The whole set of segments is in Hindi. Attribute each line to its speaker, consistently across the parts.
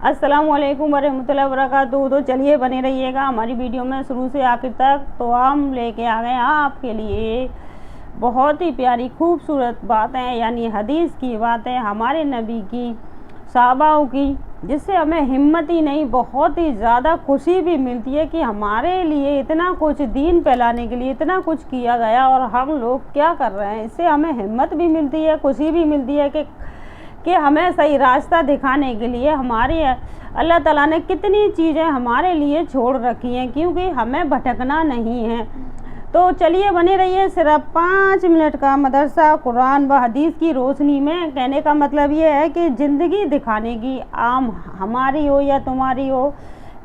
Speaker 1: अस्सलामुअलैकुम वरहमतुल्लाहि वबरकातुहू। तो चलिए बने रहिएगा हमारी वीडियो में शुरू से आखिर तक। तो हम लेके आ गए आपके लिए बहुत ही प्यारी खूबसूरत बातें, यानी हदीस की बातें हमारे नबी की, सहाबाओं की, जिससे हमें हिम्मत ही नहीं बहुत ही ज़्यादा खुशी भी मिलती है कि हमारे लिए इतना कुछ दीन फैलाने के लिए इतना कुछ किया गया और हम लोग क्या कर रहे हैं। इससे हमें हिम्मत भी मिलती है, खुशी भी मिलती है कि हमें सही रास्ता दिखाने के लिए हमारे अल्लाह ताला ने कितनी चीज़ें हमारे लिए छोड़ रखी हैं, क्योंकि हमें भटकना नहीं है। तो चलिए बने रहिए। सिर्फ 5 मिनट का मदरसा कुरान व हदीस की रोशनी में। कहने का मतलब ये है कि ज़िंदगी दिखाने की, आम हमारी हो या तुम्हारी हो,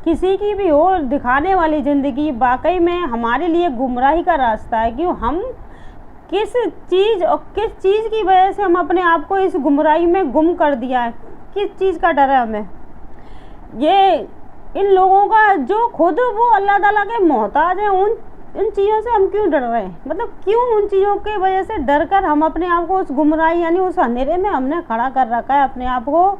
Speaker 1: किसी की भी हो, दिखाने वाली ज़िंदगी वाकई में हमारे लिए गुमराही का रास्ता है। क्यों हम किस चीज़ और किस चीज़ की वजह से हम अपने आप को इस गुमराही में गुम कर दिया है, किस चीज़ का डर है हमें। ये इन लोगों का जो खुद वो अल्लाह ताला के मोहताज हैं, उन चीज़ों से हम क्यों डर रहे हैं। मतलब क्यों उन चीज़ों की वजह से डर कर हम अपने आप को उस गुमराही यानी उस अंधेरे में हमने खड़ा कर रखा है अपने आप को,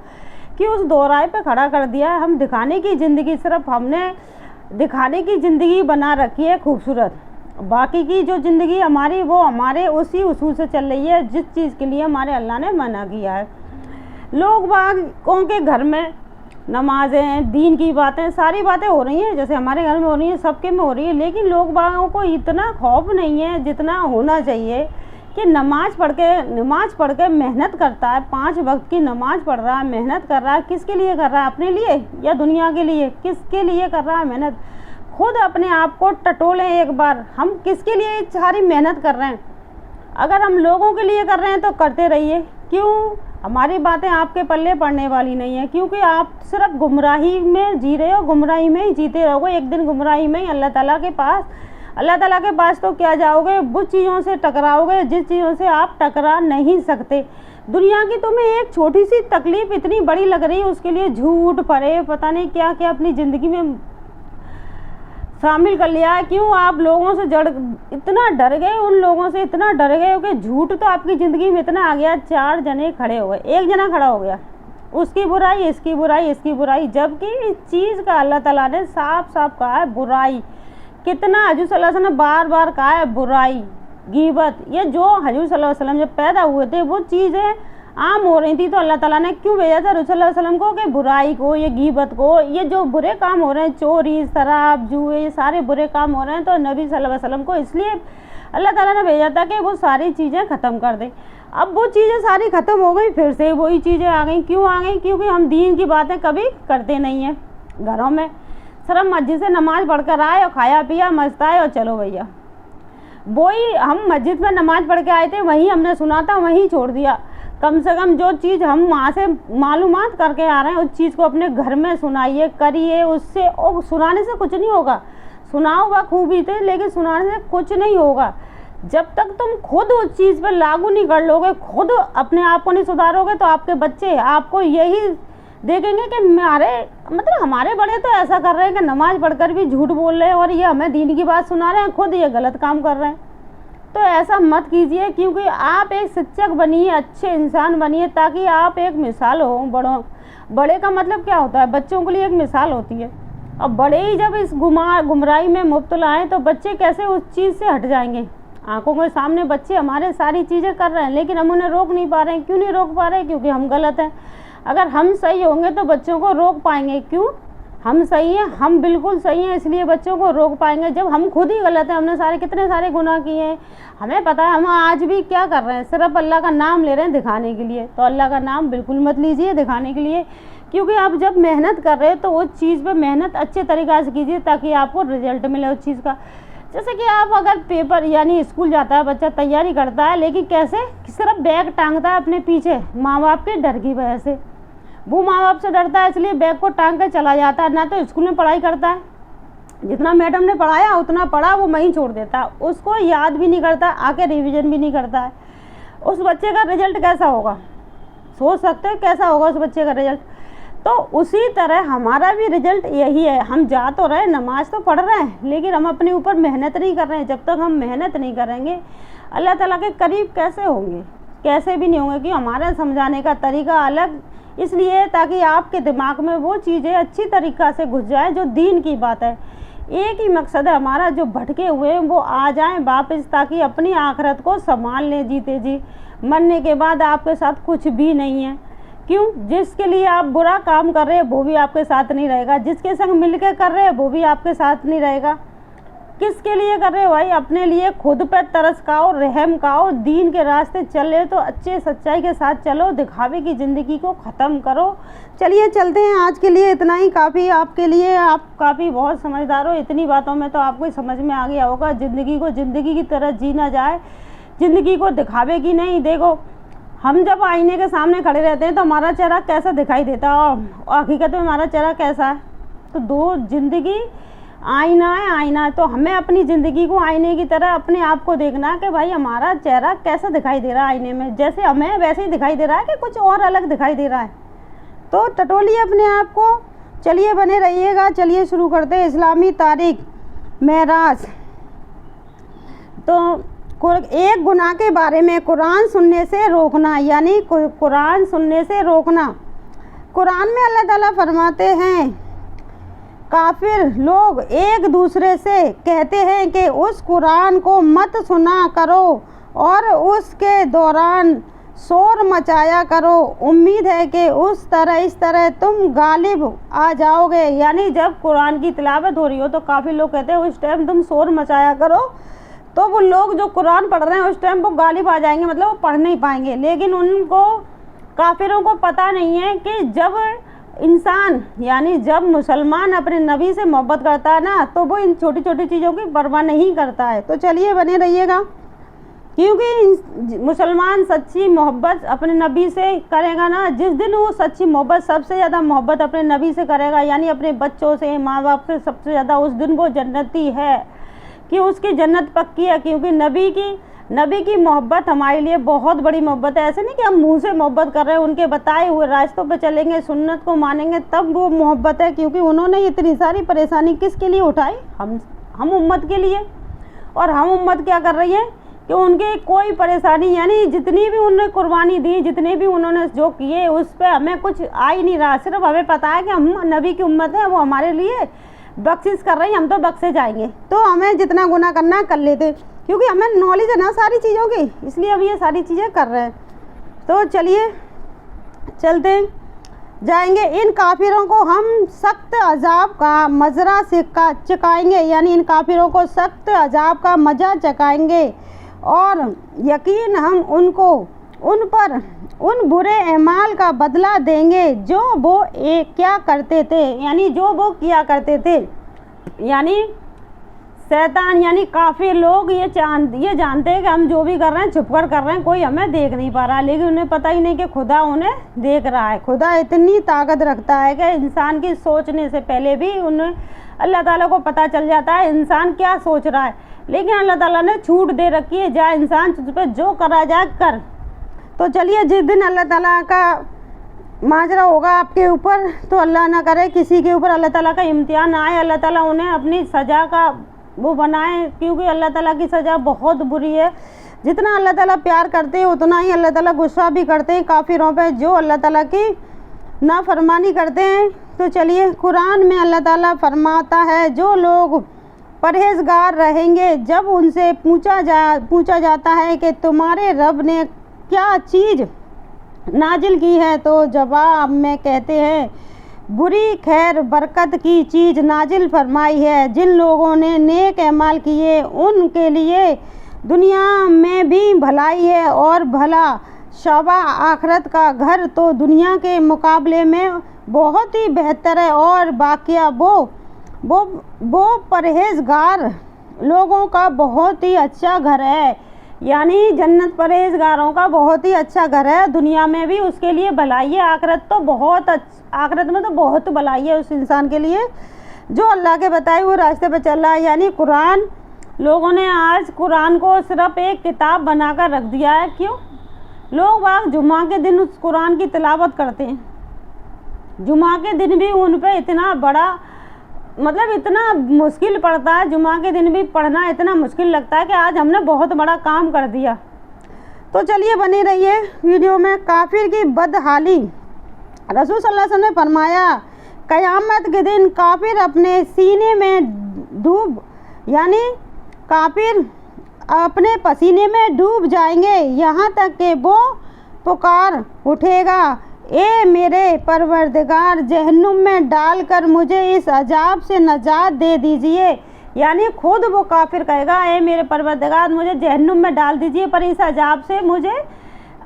Speaker 1: कि उस दोराहे पे खड़ा कर दिया है। हम दिखाने की ज़िंदगी, सिर्फ हमने दिखाने की ज़िंदगी बना रखी है खूबसूरत। बाकी की जो ज़िंदगी हमारी वो हमारे उसी उसूल से चल रही है जिस चीज़ के लिए हमारे अल्लाह ने मना किया है। लोग बागों के घर में नमाज़ें, दीन की बातें, सारी बातें हो रही हैं, जैसे हमारे घर में हो रही हैं, सबके में हो रही है, लेकिन लोग बागों को इतना खौफ नहीं है जितना होना चाहिए कि नमाज़ पढ़ के मेहनत करता है, 5 वक्त की नमाज़ पढ़ रहा है, मेहनत कर रहा है। किसके लिए कर रहा है? अपने लिए या दुनिया के लिए? किसके लिए कर रहा है मेहनत? खुद अपने आप को टटोलें एक बार, हम किसके लिए सारी मेहनत कर रहे हैं। अगर हम लोगों के लिए कर रहे हैं तो करते रहिए, क्यों हमारी बातें आपके पल्ले पड़ने वाली नहीं है, क्योंकि आप सिर्फ गुमराही में जी रहे हो, गुमराही में ही जीते रहोगे। एक दिन गुमराही में ही अल्लाह ताला के पास तो क्या जाओगे, वो चीज़ों से टकराओगे जिस चीज़ों से आप टकरा नहीं सकते। दुनिया की तुम्हें एक छोटी सी तकलीफ़ इतनी बड़ी लग रही है, उसके लिए झूठ फरेब पता नहीं क्या क्या अपनी ज़िंदगी में शामिल कर लिया है। क्यों आप लोगों से इतना डर गए, उन लोगों से इतना डर गए हो कि झूठ तो आपकी ज़िंदगी में इतना आ गया। 4 जने खड़े हो गए, एक जना खड़ा हो गया, उसकी बुराई, इसकी बुराई, इसकी बुराई, जबकि इस चीज़ का अल्लाह ताला ने साफ साफ कहा है बुराई। कितना हजूर सल्लल्लाहु अलैहि वसल्लम ने बार बार कहा है बुराई, गीबत। ये जो हजूर सल्लल्लाहु अलैहि वसल्लम जब पैदा हुए थे वो चीज़ें आम हो रही थी, तो अल्लाह ताला ने क्यों भेजा था रसूल सल्लल्लाहु अलैहि वसल्लम को कि बुराई को, ये गीबत को, ये जो बुरे काम हो रहे हैं, चोरी, शराब, जुए, ये सारे बुरे काम हो रहे हैं, तो नबी सल्लल्लाहु अलैहि वसल्लम को इसलिए अल्लाह ताला ने भेजा था कि वो सारी चीज़ें ख़त्म कर दें। अब वो चीज़ें सारी ख़त्म हो गई, फिर से वही चीज़ें आ गई। क्यों आ गई? क्योंकि हम दीन की बातें कभी करते नहीं हैं घरों में। सिर्फ मस्जिद से नमाज़ पढ़ कर आए और खाया पिया, मस्त आए और चलो भैया। वही हम मस्जिद में नमाज़ पढ़ के आए थे, वहीं हमने सुना था, वहीं छोड़ दिया। कम से कम जो चीज़ हम वहाँ से मालूमात करके आ रहे हैं उस चीज़ को अपने घर में सुनाइए, करिए उससे। और सुनाने से कुछ नहीं होगा, सुनाओ वह खूबी थे, लेकिन सुनाने से कुछ नहीं होगा जब तक तुम खुद उस चीज़ पर लागू नहीं कर लोगे, खुद अपने आप को नहीं सुधारोगे। तो आपके बच्चे आपको यही देखेंगे कि हमारे बड़े तो ऐसा कर रहे हैं कि नमाज़ पढ़कर भी झूठ बोल रहे हैं और ये हमें दीन की बात सुना रहे हैं, खुद ये गलत काम कर रहे हैं। तो ऐसा मत कीजिए, क्योंकि आप एक शिक्षक बनिए, अच्छे इंसान बनिए, ताकि आप एक मिसाल हो बड़े का मतलब क्या होता है? बच्चों के लिए एक मिसाल होती है। और बड़े ही जब इस गुमराही में मुब्तला हैं तो बच्चे कैसे उस चीज़ से हट जाएंगे। आंखों के सामने बच्चे हमारे सारी चीज़ें कर रहे हैं, लेकिन हम उन्हें रोक नहीं पा रहे हैं। क्यों नहीं रोक पा रहे? क्योंकि हम गलत हैं। अगर हम सही होंगे तो बच्चों को रोक पाएंगे। क्यों? हम सही हैं, हम बिल्कुल सही हैं, इसलिए बच्चों को रोक पाएंगे। जब हम खुद ही गलत हैं, हमने कितने सारे गुनाह किए हैं, हमें पता है हम आज भी क्या कर रहे हैं, सिर्फ अल्लाह का नाम ले रहे हैं दिखाने के लिए। तो अल्लाह का नाम बिल्कुल मत लीजिए दिखाने के लिए, क्योंकि आप जब मेहनत कर रहे हो तो उस चीज़ पे मेहनत अच्छे तरीक़े से कीजिए ताकि आपको रिजल्ट मिले उस चीज़ का। जैसे कि आप अगर पेपर यानी स्कूल जाता है बच्चा, तैयारी करता है, लेकिन कैसे? सिर्फ बैग टांगता है अपने पीछे माँ बाप के डर की वजह से। वो माँ बाप से डरता है इसलिए बैग को टांग कर चला जाता है, ना तो स्कूल में पढ़ाई करता है, जितना मैडम ने पढ़ाया उतना पढ़ा वो वहीं छोड़ देता है, उसको याद भी नहीं करता, आके रिवीजन भी नहीं करता है। उस बच्चे का रिजल्ट कैसा होगा? सोच सकते हैं कैसा होगा उस बच्चे का रिजल्ट। तो उसी तरह हमारा भी रिजल्ट यही है। हम जा तो रहे, नमाज तो पढ़ रहे हैं, लेकिन हम अपने ऊपर मेहनत नहीं कर रहे हैं। जब तक हम मेहनत नहीं करेंगे अल्लाह ताला के करीब कैसे होंगे? कैसे भी नहीं होंगे, कि हमारा समझाने का तरीका अलग, इसलिए ताकि आपके दिमाग में वो चीज़ें अच्छी तरीक़ा से घुस जाए जो दीन की बात है। एक ही मकसद है हमारा, जो भटके हुए हैं वो आ जाएं वापस, ताकि अपनी आखिरत को संभाल लें जीते जी। मरने के बाद आपके साथ कुछ भी नहीं है। क्यों? जिसके लिए आप बुरा काम कर रहे हैं वो भी आपके साथ नहीं रहेगा, जिसके संग मिलकर कर रहे हैं वो भी आपके साथ नहीं रहेगा। किसके लिए कर रहे हो भाई? अपने लिए। खुद पे तरस खाओ, रहम खाओ, दीन के रास्ते चले तो अच्छे सच्चाई के साथ चलो, दिखावे की ज़िंदगी को ख़त्म करो। चलिए चलते हैं, आज के लिए इतना ही काफ़ी आपके लिए। आप काफ़ी बहुत समझदार हो, इतनी बातों में तो आपको समझ में आ गया होगा। ज़िंदगी को ज़िंदगी की तरह जीना जाए, ज़िंदगी को दिखावे की नहीं। देखो, हम जब आईने के सामने खड़े रहते हैं तो हमारा चेहरा कैसा दिखाई देता है और हकीकत में हमारा चेहरा कैसा है। तो दो ज़िंदगी आईना है, आईना है। तो हमें अपनी ज़िंदगी को आईने की तरह अपने आप को देखना है कि भाई हमारा चेहरा कैसा दिखाई दे रहा है आईने में। जैसे हमें वैसे ही दिखाई दे रहा है कि कुछ और अलग दिखाई दे रहा है। तो टटोलिए अपने आप को। चलिए बने रहिएगा। चलिए शुरू करते हैं। इस्लामी तारीख मेराज। तो एक गुनाह के बारे में कुरान सुनने से रोकना, यानी कुरान सुनने से रोकना। कुरान में अल्लाह ताला फरमाते हैं, काफिर लोग एक दूसरे से कहते हैं कि उस कुरान को मत सुना करो और उसके दौरान शोर मचाया करो। उम्मीद है कि इस तरह तुम गालिब आ जाओगे। यानी जब कुरान की तिलावत हो रही हो तो काफ़ी लोग कहते हैं उस टाइम तुम शोर मचाया करो, तो वो लोग जो कुरान पढ़ रहे हैं उस टाइम वो गालिब आ जाएंगे, मतलब वो पढ़ नहीं पाएंगे। लेकिन उनको, काफिरों को पता नहीं है कि जब इंसान, यानी जब मुसलमान अपने नबी से मोहब्बत करता है ना, तो वो इन छोटी छोटी चीज़ों की परवाह नहीं करता है। तो चलिए बने रहिएगा, क्योंकि मुसलमान सच्ची मोहब्बत अपने नबी से करेगा ना, जिस दिन वो सच्ची मोहब्बत, सबसे ज़्यादा मोहब्बत अपने नबी से करेगा, यानी अपने बच्चों से, माँ बाप से सबसे ज़्यादा, उस दिन वो जन्नती है कि उसकी जन्नत पक्की है। क्योंकि नबी की मोहब्बत हमारे लिए बहुत बड़ी मोहब्बत है। ऐसे नहीं कि हम मुंह से मोहब्बत कर रहे हैं, उनके बताए हुए रास्तों पे चलेंगे, सुन्नत को मानेंगे, तब वो मोहब्बत है। क्योंकि उन्होंने इतनी सारी परेशानी किसके लिए उठाई? हम उम्मत के लिए। और हम उम्मत क्या कर रही है कि उनके कोई परेशानी, यानी जितनी भी उन्होंने कुर्बानी दी, जितने भी उन्होंने जो किए, उस पर हमें कुछ आ ही नहीं रहा। सिर्फ हमें पता है कि हम नबी की उम्मत है, वो हमारे लिए बख्शिश कर रही है, हम तो बख्शे जाएंगे। तो हमें जितना गुनाह करना है कर लेते, क्योंकि हमें नॉलेज है ना सारी चीज़ों की, इसलिए अब ये सारी चीज़ें कर रहे हैं। तो चलिए चलते जाएंगे। इन काफिरों को हम सख्त अजाब का मज़रा चकाएंगे, यानी इन काफिरों को सख्त अजाब का मज़ा चकाएंगे और यकीन हम उन पर उन बुरे अमाल का बदला देंगे जो वो क्या करते थे, यानी जो वो किया करते थे। यानी शैतान, यानी काफ़ी लोग ये जानते हैं कि हम जो भी कर रहे हैं छुप कर रहे हैं, कोई हमें देख नहीं पा रहा, लेकिन उन्हें पता ही नहीं कि खुदा उन्हें देख रहा है। खुदा इतनी ताकत रखता है कि इंसान की सोचने से पहले भी उन्हें, अल्लाह ताला को पता चल जाता है इंसान क्या सोच रहा है। लेकिन अल्लाह ताला ने छूट दे रखी है, जा इंसान तुझ पर जो करा जाए कर। तो चलिए, जिस दिन अल्लाह ताला का माजरा होगा आपके ऊपर, तो अल्लाह ना करे किसी के ऊपर अल्लाह ताला का इम्तिहान आए, अल्लाह ताला उन्हें अपनी सज़ा का वो बनाए। क्योंकि अल्लाह ताला की सज़ा बहुत बुरी है। जितना अल्लाह ताला प्यार करते हैं उतना ही अल्लाह ताला गुस्सा भी करते हैं काफिरों पे जो अल्लाह ताला की नाफरमानी करते हैं। तो चलिए, कुरान में अल्लाह ताला फरमाता है, जो लोग परहेजगार रहेंगे, जब उनसे पूछा जाता है कि तुम्हारे रब ने क्या चीज़ नाजिल की है, तो जवाब में कहते हैं बुरी खैर बरकत की चीज़ नाजिल फरमाई है। जिन लोगों ने नेक अमाल किए उनके लिए दुनिया में भी भलाई है और भला शबा आखरत का घर तो दुनिया के मुकाबले में बहुत ही बेहतर है। और बाकिया वो परहेजगार लोगों का बहुत ही अच्छा घर है, यानी जन्नत परहेजगारों का बहुत ही अच्छा घर है। दुनिया में भी उसके लिए भलाई है, आखिरत में तो बहुत भलाई है उस इंसान के लिए जो अल्लाह के बताए हुए रास्ते पर चल रहा है। यानी कुरान, लोगों ने आज कुरान को सिर्फ एक किताब बनाकर रख दिया है। क्यों? लोग बाग जुमा के दिन उस कुरान की तिलावत करते हैं, जुमा के दिन भी उन पर इतना बड़ा, मतलब इतना मुश्किल पड़ता है, जुमा के दिन भी पढ़ना इतना मुश्किल लगता है कि आज हमने बहुत बड़ा काम कर दिया। तो चलिए बने रहिए वीडियो में। काफिर की बदहाली रसूल सल्लल्लाहु अलैहि वसल्लम ने फरमाया, क़यामत के दिन काफिर अपने सीने में डूब यानी काफिर अपने पसीने में डूब जाएंगे, यहाँ तक कि वो पुकार उठेगा, ए मेरे परवरदिगार, जहन्नुम में डालकर मुझे इस अजाब से नजात दे दीजिए। यानी खुद वो काफिर कहेगा, ए मेरे परवरदिगार, मुझे जहन्नुम में डाल दीजिए, पर इस अजाब से मुझे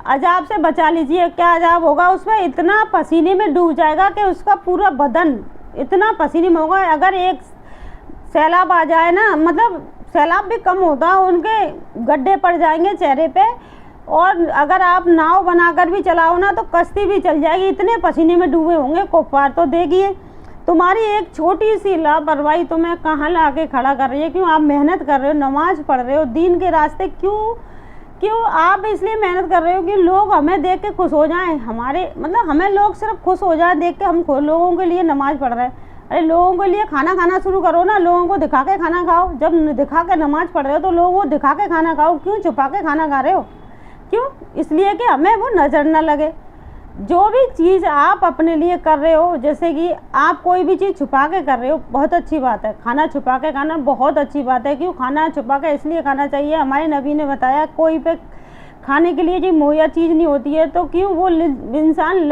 Speaker 1: अजाब से बचा लीजिए। क्या अजाब होगा उसमें? इतना पसीने में डूब जाएगा कि उसका पूरा बदन इतना पसीने में होगा। अगर एक सैलाब आ जाए ना, मतलब सैलाब भी कम होता, उनके गड्ढे पड़ जाएंगे चेहरे पे, और अगर आप नाव बनाकर भी चलाओ ना तो कश्ती भी चल जाएगी, इतने पसीने में डूबे होंगे कुफ्फार। तो देखिए तुम्हारी एक छोटी सी लापरवाही तुम्हें कहाँ ला के खड़ा कर रही है। क्यों आप मेहनत कर रहे हो, नमाज पढ़ रहे हो, दीन के रास्ते क्यों आप इसलिए मेहनत कर रहे हो कि लोग हमें देख के खुश हो जाएं, हमारे मतलब हमें लोग सिर्फ खुश हो जाएं देख के हम लोगों के लिए नमाज पढ़ रहे हैं। अरे लोगों के लिए खाना खाना शुरू करो ना, लोगों को दिखा के खाना खाओ। जब दिखा के नमाज पढ़ रहे हो तो लोगों को दिखा के खाना खाओ, क्यों छुपा के खाना खा रहे हो? क्यों? इसलिए कि हमें वो नज़र न लगे। जो भी चीज़ आप अपने लिए कर रहे हो, जैसे कि आप कोई भी चीज़ छुपा के कर रहे हो, बहुत अच्छी बात है। खाना छुपा के खाना बहुत अच्छी बात है। क्यों खाना छुपा के इसलिए खाना चाहिए, हमारे नबी ने बताया कोई पे खाने के लिए जो मुहैया चीज़ नहीं होती है तो क्यों वो इंसान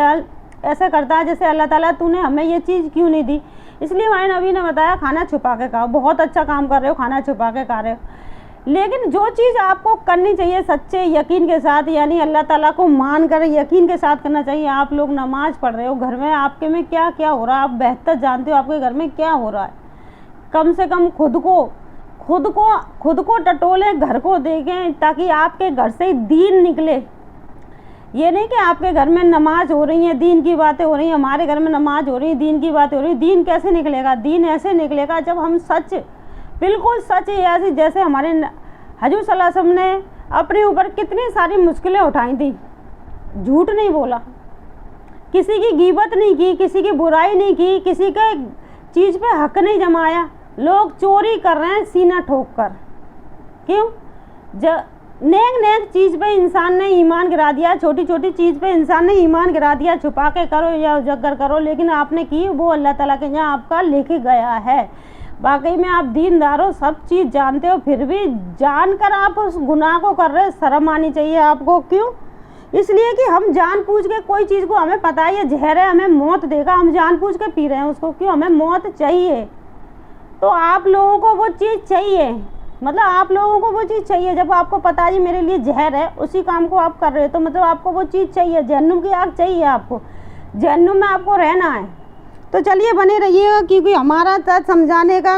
Speaker 1: ऐसा करता है जैसे अल्लाह ताला तूने हमें ये चीज़ क्यों नहीं दी। इसलिए हमारे नबी ने बताया खाना छुपा के खाओ। बहुत अच्छा काम कर रहे हो, खाना छुपा के खा रहे हो। लेकिन जो चीज़ आपको करनी चाहिए सच्चे यकीन के साथ, यानी अल्लाह ताला को मान कर यकीन के साथ करना चाहिए। आप लोग नमाज पढ़ रहे हो, घर में आपके में क्या क्या हो रहा है आप बेहतर जानते हो, आपके घर में क्या हो रहा है। कम से कम खुद को टटोलें, घर को देखें, ताकि आपके घर से दीन निकले। ये नहीं कि आपके घर में नमाज हो रही है, दीन की बातें हो रही हैं, हमारे घर में नमाज हो रही है, दीन की बातें हो रही है। दीन कैसे निकलेगा? दीन ऐसे निकलेगा जब हम सच, बिल्कुल सच, ऐसी जैसे हमारे हजूर सल्लल्लाहु अलैहि वसल्लम ने अपने ऊपर कितनी सारी मुश्किलें उठाई थी। झूठ नहीं बोला, किसी की गीबत नहीं की, किसी की बुराई नहीं की, किसी के चीज़ पे हक नहीं जमाया। लोग चोरी कर रहे हैं सीना ठोक कर। क्यों? नेक चीज़ पे इंसान ने ईमान गिरा दिया, छोटी छोटी चीज़ पे इंसान ने ईमान गिरा दिया। छुपा के करो या उजागर करो, लेकिन आपने की वो अल्लाह ताला के यहाँ आपका लेके गया है। वाकई में आप दीनदार हो, सब चीज़ जानते हो, फिर भी जानकर आप उस गुनाह को कर रहे हो, शर्म आनी चाहिए आपको। क्यों? इसलिए कि हम जानबूझ के कोई चीज़ को, हमें पता है ये जहर है, हमें मौत देगा, हम जानबूझ के पी रहे हैं उसको। क्यों? हमें मौत चाहिए। तो आप लोगों को वो चीज़ चाहिए, मतलब आप लोगों को वो चीज़ चाहिए। जब आपको पता है मेरे लिए जहर है, उसी काम को आप कर रहे हो, तो मतलब आपको वो चीज़ चाहिए। जहन्नुम की आग चाहिए आपको, जहन्नुम में आपको रहना है। तो चलिए बने रहिएगा, क्योंकि हमारा सच समझाने का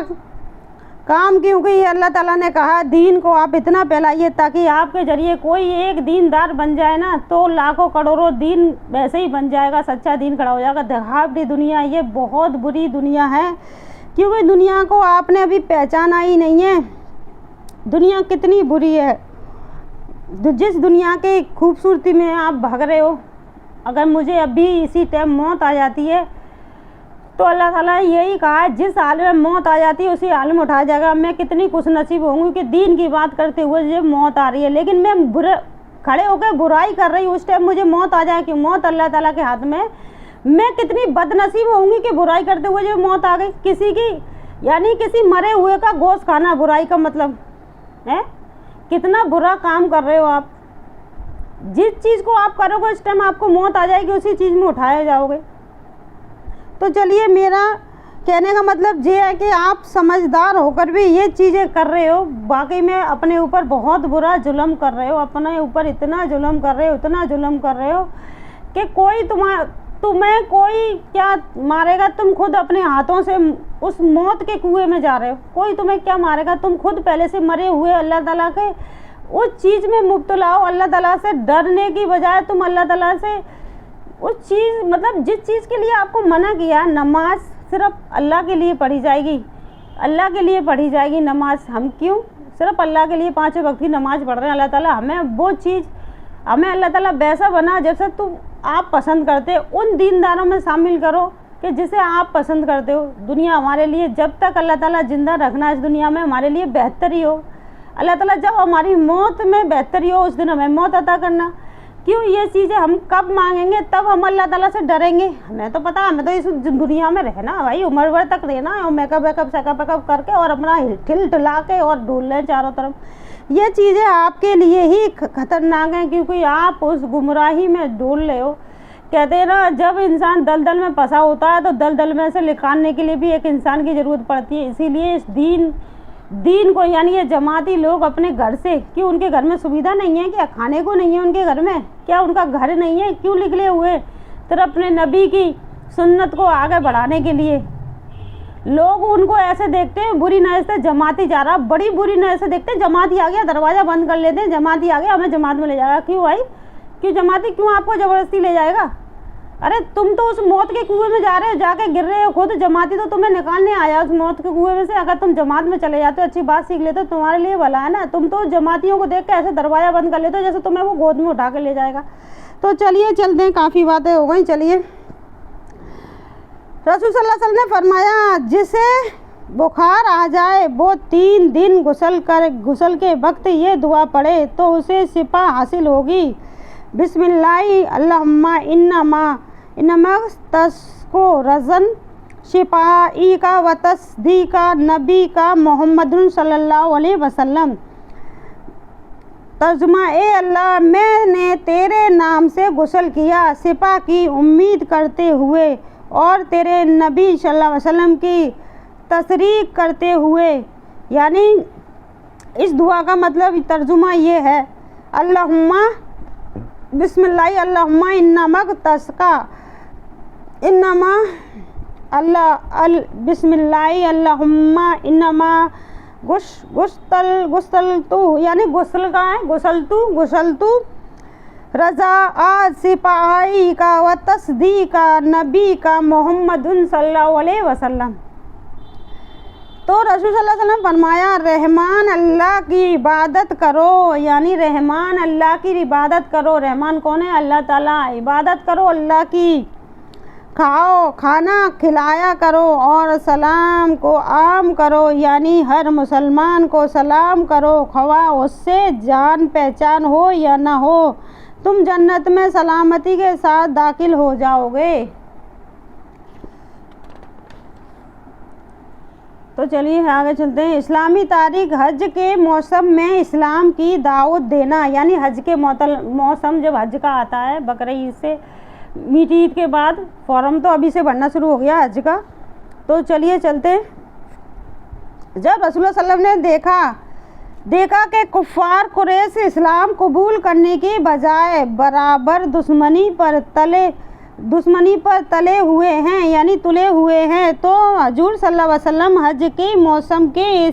Speaker 1: काम, क्योंकि ये अल्लाह ताला ने कहा दीन को आप इतना फैलाइए ताकि आपके ज़रिए कोई एक दीनदार बन जाए ना, तो लाखों करोड़ों दीन वैसे ही बन जाएगा, सच्चा दीन खड़ा हो जाएगा। दिखावटी दुनिया ये बहुत बुरी दुनिया है, क्योंकि दुनिया को आपने अभी पहचाना ही नहीं है। दुनिया कितनी बुरी है, जिस दुनिया के खूबसूरती में आप भाग रहे हो, अगर मुझे अभी इसी टाइम मौत आ जाती है तो अल्लाह ताला यही कहा है, जिस हाल में मौत आ जाती है उसी हाल में उठाया जाएगा। मैं कितनी खुशनसीब होंगी कि दीन की बात करते हुए जब मौत आ रही है, लेकिन मैं खड़े होकर बुराई कर रही हूँ, उस टाइम मुझे मौत आ जाए कि मौत अल्लाह ताला के हाथ में। मैं कितनी बदनसीब होंगी कि बुराई करते हुए जब मौत आ गई किसी की, यानी किसी मरे हुए का गोश्त खाना बुराई का मतलब है। कितना बुरा काम कर रहे हो आप। जिस चीज़ को आप करोगे उस टाइम आपको मौत आ जाएगी, उसी चीज़ में उठाए जाओगे। तो चलिए, मेरा कहने का मतलब ये है कि आप समझदार होकर भी ये चीज़ें कर रहे हो, वाकई में अपने ऊपर बहुत बुरा जुल्म कर रहे हो। अपने ऊपर इतना जुल्म कर रहे हो, इतना जुल्म कर रहे हो कि कोई तुम्हें कोई क्या मारेगा, तुम खुद अपने हाथों से उस मौत के कुएं में जा रहे हो। कोई तुम्हें क्या मारेगा, तुम खुद पहले से मरे हुए अल्लाह ताला के उस चीज़ में मुब्तला हो। अल्लाह ताला से डरने की बजाय तुम अल्लाह ताला से उस चीज़, मतलब जिस चीज़ के लिए आपको मना किया, नमाज सिर्फ अल्लाह के लिए पढ़ी जाएगी, अल्लाह के लिए पढ़ी जाएगी नमाज। हम क्यों सिर्फ अल्लाह के लिए 5 वक्त की नमाज पढ़ रहे हैं? अल्लाह ताला हमें वो चीज़, हमें अल्लाह ताला वैसा बना जैसे तुम आप पसंद करते हो, उन दीनदारों में शामिल करो कि जिसे आप पसंद करते हो। दुनिया हमारे लिए जब तक अल्लाह ताला ज़िंदा रखना इस दुनिया में हमारे लिए बेहतर ही हो। अल्लाह ताला जब हमारी मौत में बेहतर ही हो उस दिन हमें मौत अता करना। क्यों ये चीज़ें हम कब मांगेंगे तब हम अल्लाह ताला से डरेंगे। हमें तो पता, हमें तो इस दुनिया में रहना भाई, उम्र भर तक रहना है, और मेकअप वेकअप करके और अपना ठिला के और ढूंढ लें चारों तरफ। ये चीज़ें आपके लिए ही खतरनाक हैं, क्योंकि आप उस गुमराही में डूल रहे हो। कहते हैं ना, जब इंसान दलदल में फंसा होता है तो दलदल में से निकालने के लिए भी एक इंसान की ज़रूरत पड़ती है। इसीलिए इस दीन को, यानी ये जमाती लोग अपने घर से, क्यों उनके घर में सुविधा नहीं है, क्या खाने को नहीं है उनके घर में, क्या उनका घर नहीं है, क्यों निकले हुए फिर अपने नबी की सुन्नत को आगे बढ़ाने के लिए। लोग उनको ऐसे देखते हैं बुरी नज़र से, जमाती जा रहा, बड़ी बुरी नज़र से देखते हैं, जमाती आ गया, दरवाज़ा बंद कर लेते हैं, जमाती आ गया, हमें जमात में ले जाएगा। क्यों भाई, क्यों जमाती, क्यों आपको ज़बरदस्ती ले जाएगा? अरे तुम तो उस मौत के कुएं में जा रहे हो, जाके गिर रहे हो खुद, जमाती तो तुम्हें निकालने आया उस मौत के कुएं में से। अगर तुम जमात में चले जाते हो, अच्छी बात सीख लेते हो, तुम्हारे लिए भला है ना। तुम तो जमातियों को देख के ऐसे दरवाज़ा बंद कर लेते हो जैसे तुम्हें वो गोद में उठा के ले जाएगा। तो चलिए चलते हैं, काफ़ी बातें हो गई। चलिए, रसूल सल्लल्लाहु अलैहि वसल्लम ने फरमाया, जिसे बुखार आ जाए वो 3 दिन गुसल के वक्त ये दुआ पढ़े तो उसे शिफा हासिल होगी। बिस्मिल्लाहि अल्लाहुम्मा इन्नमा तस्को रज़न शिफाई का व तस्दी का नबी का मोहम्मदुन सल्लल्लाहु अलैहि वसल्लम। तर्जुमा, ए अल्लाह, मैंने तेरे नाम से गुस्ल किया शिफा की उम्मीद करते हुए और तेरे नबी सल्लल्लाहु अलैहि वसल्लम की तसरीक करते हुए। यानी इस दुआ का मतलब तर्जुमा ये है, अल्लाहुम्मा बिस्मिल्लाहि अल्लाहुम्मा बिस्मिल्लाहि अल्लाहुम्मा इन्नमा गुस्लतु, यानी गुस्ल का है, गुस्लतु रज़ा आज सिपाही का व तस्दी का नबी का मोहम्मदुन सल्लल्लाहु अलैहि वसल्लम। तो रसूल सल्लल्लाहु अलैहि वसल्लम फरमाया, रहमान अल्लाह की इबादत करो, यानी रहमान अल्लाह की इबादत करो। रहमान कौन है? अल्लाह ताला। इबादत करो अल्लाह की, खाना खिलाया करो और सलाम को आम करो, यानी हर मुसलमान को सलाम करो, ख्वाह उससे जान पहचान हो या ना हो, तुम जन्नत में सलामती के साथ दाखिल हो जाओगे। तो चलिए आगे चलते हैं। इस्लामी तारीख, हज के मौसम में इस्लाम की दावत देना, यानी हज के मौसम जब हज का आता है, बकरीद ईद से, मीठी ईद के बाद फॉर्म तो अभी से भरना शुरू हो गया हज का। तो चलिए चलते हैं। जब रसूलुल्लाह सल्लल्लाहु अलैहि वसल्लम ने देखा कि कुफ़ार कुरैश इस्लाम कबूल करने के बजाय बराबर दुश्मनी पर तले हुए हैं, यानी तुले हुए हैं, तो हजूर सल्लल्लाहु अलैहि वसल्लम हज के मौसम के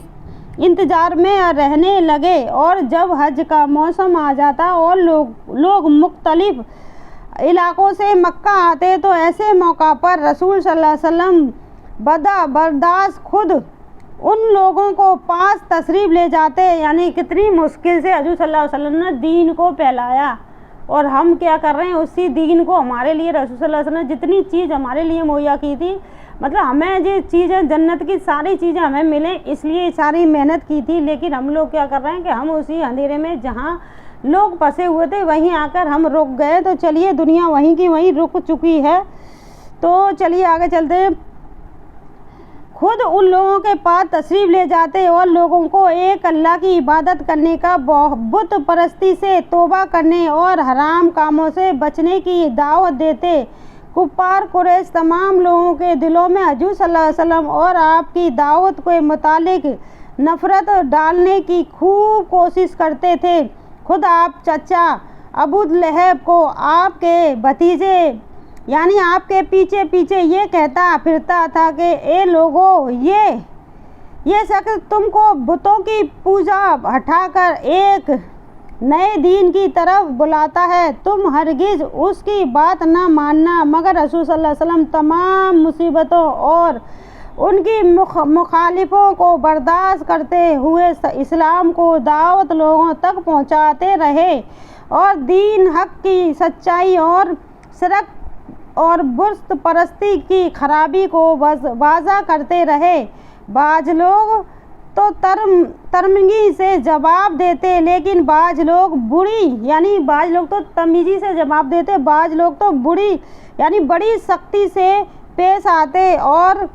Speaker 1: इंतज़ार में रहने लगे। और जब हज का मौसम आ जाता और लोग मुख्तलिफ इलाकों से मक्का आते, तो ऐसे मौका पर रसूल सल्लल्लाहु अलैहि वसल्लम बर्दाश्त खुद उन लोगों को पास तशरीफ़ ले जाते। यानी कितनी मुश्किल से हजूर सल्लल्लाहु अलैहि वसल्लम ने दीन को फैलाया, और हम क्या कर रहे हैं, उसी दीन को हमारे लिए रसूल सल्लल्लाहु अलैहि वसल्लम जितनी चीज़ हमारे लिए मुहैया की थी, मतलब हमें जो चीज़ें जन्नत की सारी चीज़ें हमें मिलें, इसलिए सारी मेहनत की थी। लेकिन हम लोग क्या कर रहे हैं कि हम उसी अंधेरे में जहाँ लोग फंसे हुए थे वहीं आकर हम रुक गए। तो चलिए, दुनिया वहीं की वहीं रुक चुकी है। तो चलिए आगे चलते हैं। खुद उन लोगों के पास तशरीफ़ ले जाते और लोगों को एक अल्लाह की इबादत करने का, बुत परस्ती से तौबा करने और हराम कामों से बचने की दावत देते। कुफ़ार कुरैश तमाम लोगों के दिलों में हजूर सल्लल्लाहु अलैहि वसल्लम और आपकी दावत के मुतालिक नफ़रत डालने की खूब कोशिश करते थे। खुद आप चचा अबू लहब को आपके भतीजे, यानी आपके पीछे पीछे ये कहता फिरता था कि ए लोगों, ये शख्स तुमको बुतों की पूजा हटाकर एक नए दीन की तरफ बुलाता है, तुम हरगिज़ उसकी बात ना मानना। मगर रसूल सल्लल्लाहु अलैहि वसल्लम तमाम मुसीबतों और उनकी मुखालिफों को बर्दाश्त करते हुए इस्लाम को दावत लोगों तक पहुंचाते रहे और दीन हक की सच्चाई और शिरक और बुत परस्ती की खराबी को वाज़ा करते रहे। बाज लोग तो तर्मगी से जवाब देते, लेकिन बाज लोग बुरी यानी बाज लोग तो तमीज़ी से जवाब देते, बाज लोग तो बुरी यानी बड़ी सख्ती से पेश आते और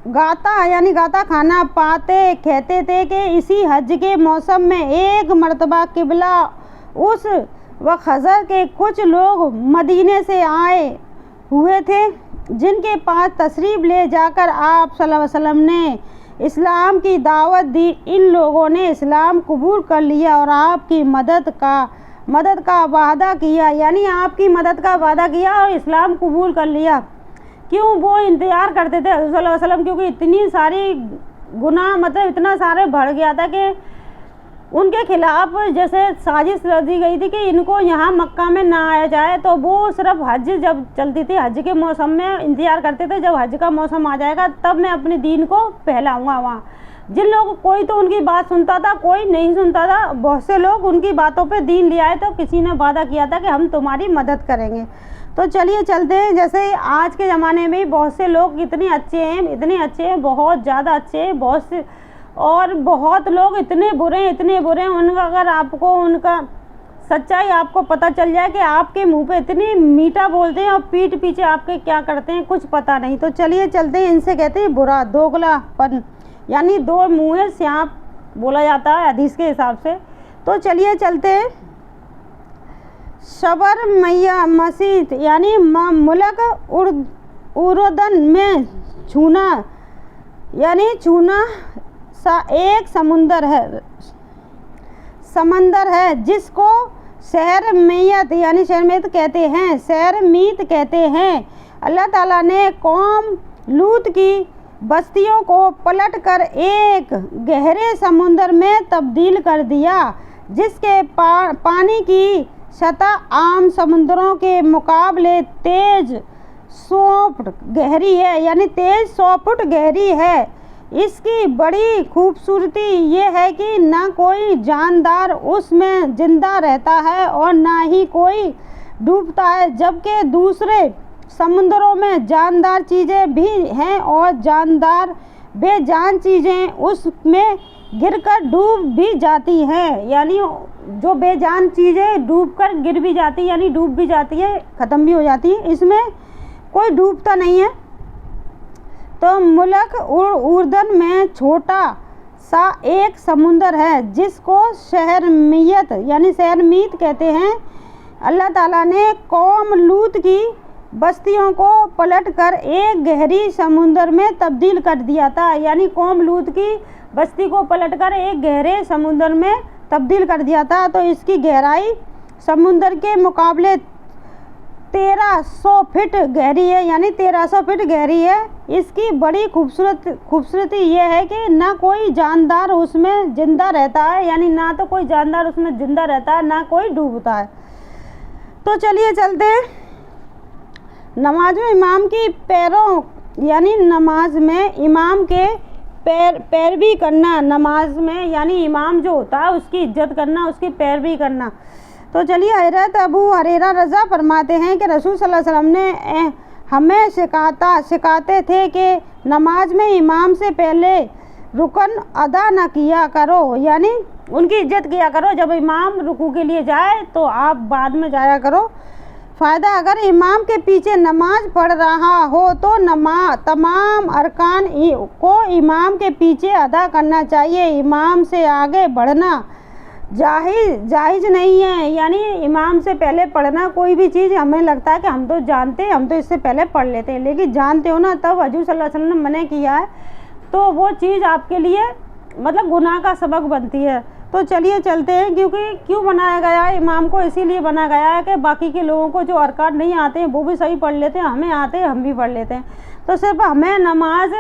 Speaker 1: गाता खाना पाते। कहते थे कि इसी हज के मौसम में एक मर्तबा किबला उस व खज़र के कुछ लोग मदीने से आए हुए थे, जिनके पास तशरीफ़ ले जाकर आप सल्लल्लाहु अलैहि वसल्लम ने इस्लाम की दावत दी। इन लोगों ने इस्लाम कबूल कर लिया और आपकी मदद का वादा किया, यानी आपकी मदद का वादा किया और इस्लाम कबूल कर लिया। क्यों? वो इंतज़ार करते थे हज़रत सल्लल्लाहु अलैहि वसल्लम, क्योंकि इतनी सारी गुनाह मतलब इतना सारे बढ़ गया था कि उनके खिलाफ जैसे साजिश रची गई थी कि इनको यहाँ मक्का में ना आया जाए। तो वो सिर्फ हज जब चलती थी, हज के मौसम में इंतज़ार करते थे जब हज का मौसम आ जाएगा तब मैं अपने दीन को फैलाऊँगा वहाँ। जिन लोग कोई तो उनकी बात सुनता था, कोई नहीं सुनता था। बहुत से लोग उनकी बातों पे दीन ले आए, तो किसी ने वादा किया था कि हम तुम्हारी मदद करेंगे। तो चलिए चलते हैं। जैसे आज के ज़माने में बहुत से लोग इतने अच्छे हैं, बहुत ज़्यादा अच्छे हैं, बहुत से और बहुत लोग इतने बुरे हैं उनका अगर आपको उनका सच्चाई आपको पता चल जाए कि आपके मुंह पे इतनी मीठा बोलते हैं और पीठ पीछे आपके क्या करते हैं कुछ पता नहीं। तो चलिए चलते हैं। इनसे कहते हैं बुरा, दोगलापन, यानी दो मुँह सांप बोला जाता है हदीस के हिसाब से। तो चलिए चलते हैं। शबर मैया मसीद यानी मुल्क उर्दन में छूना यानी छूना सा एक समंदर है जिसको शहर मैयत यानी शहर मैयत कहते हैं। अल्लाह ताला ने कौम लूत की बस्तियों को पलट कर एक गहरे समुंदर में तब्दील कर दिया, जिसके पानी की सतह आम समुद्रों के मुकाबले तेज 100 फुट गहरी है, यानी तेज 100 फुट गहरी है। इसकी बड़ी खूबसूरती ये है कि ना कोई जानदार उसमें जिंदा रहता है और ना ही कोई डूबता है, जबकि दूसरे समुद्रों में जानदार चीज़ें भी हैं और जानदार बेजान चीज़ें उसमें गिरकर डूब भी जाती हैं, यानी जो बेजान चीज़ें डूबकर गिर भी जाती यानी डूब भी जाती है, ख़त्म भी हो जाती है, इसमें कोई डूबता नहीं है। तो मुल्क उर्दन में छोटा सा एक समुंदर है जिसको शहर मियत यानी शहर मीत कहते हैं। अल्लाह ताला ने कौम लूत की बस्तियों को पलटकर एक गहरी समुंदर में तब्दील कर दिया था, यानी कौम लूत की बस्ती को पलटकर एक गहरे समुंदर में तब्दील कर दिया था। तो इसकी गहराई समुंदर के मुकाबले 1300 फीट गहरी है, यानी 1300 फीट गहरी है। इसकी बड़ी खूबसूरती ये है कि ना कोई जानदार उसमें जिंदा रहता है, यानी ना तो कोई जानदार उसमें जिंदा रहता है ना कोई डूबता है। तो चलिए चलते हैं। नमाज में इमाम की पैरों यानी नमाज में इमाम के पैरवी करना, नमाज में यानी इमाम जो होता है उसकी इज्जत करना, उसकी पैरवी करना। तो चलिए हज़रत अबू हुरैरा रज़ा फरमाते हैं कि रसूल सल्लल्लाहु अलैहि वसल्लम ने हमें सिखाते थे कि नमाज में इमाम से पहले रुकन अदा न किया करो, यानी उनकी इज्जत किया करो। जब इमाम रुकू के लिए जाए तो आप बाद में जाया करो। फ़ायदा, अगर इमाम के पीछे नमाज पढ़ रहा हो तो तमाम अरकान को इमाम के पीछे अदा करना चाहिए। इमाम से आगे बढ़ना जायज़ नहीं है, यानी इमाम से पहले पढ़ना कोई भी चीज़ हमें लगता है कि हम तो जानते हैं, हम तो इससे पहले पढ़ लेते हैं, लेकिन जानते हो ना तब हजूर सल्लल्लाहु अलैहि वसल्लम ने मना किया है, तो वो चीज़ आपके लिए मतलब गुनाह का सबक बनती है। तो चलिए चलते हैं। क्यों बनाया गया है इमाम को? इसीलिए बनाया गया है कि बाकी के लोगों को जो अरकान नहीं आते हैं वो भी सही पढ़ लेते हैं, हमें आते हैं हम भी पढ़ लेते हैं। तो सिर्फ हमें नमाज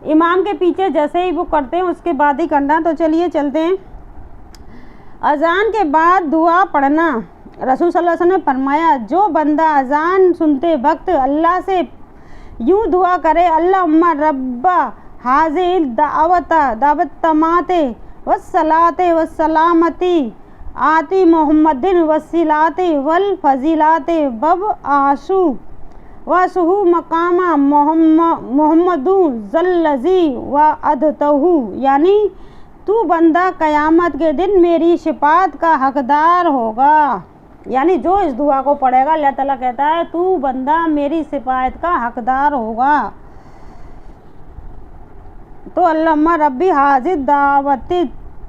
Speaker 1: इमाम के पीछे जैसे ही वो करते हैं उसके बाद ही करना। तो चलिए चलते हैं। अज़ान के बाद दुआ पढ़ना। रसूल सल्लल्लाहु अलैहि वसल्लम ने फरमाया, जो बंदा अज़ान सुनते वक्त अल्लाह से यूँ दुआ करे, अल्लाहुम्मा रब्बा हाज़िल दावत तमाते वस्सलाते वस्सलामती आती मोहम्मदिन वस्सिलाते वल फजीलाते बब आशु वसहु मकामा मोहम्मदू जल्लजी व अदतहू, यानी तू बंदा क़यामत के दिन मेरी शिफात का हकदार होगा। यानी जो इस दुआ को पढ़ेगा अल्लाह ताला कहता है तू बंदा मेरी शिफात का हकदार होगा। तो अल्लाहुम्मा रब्बी हाज़िर दावती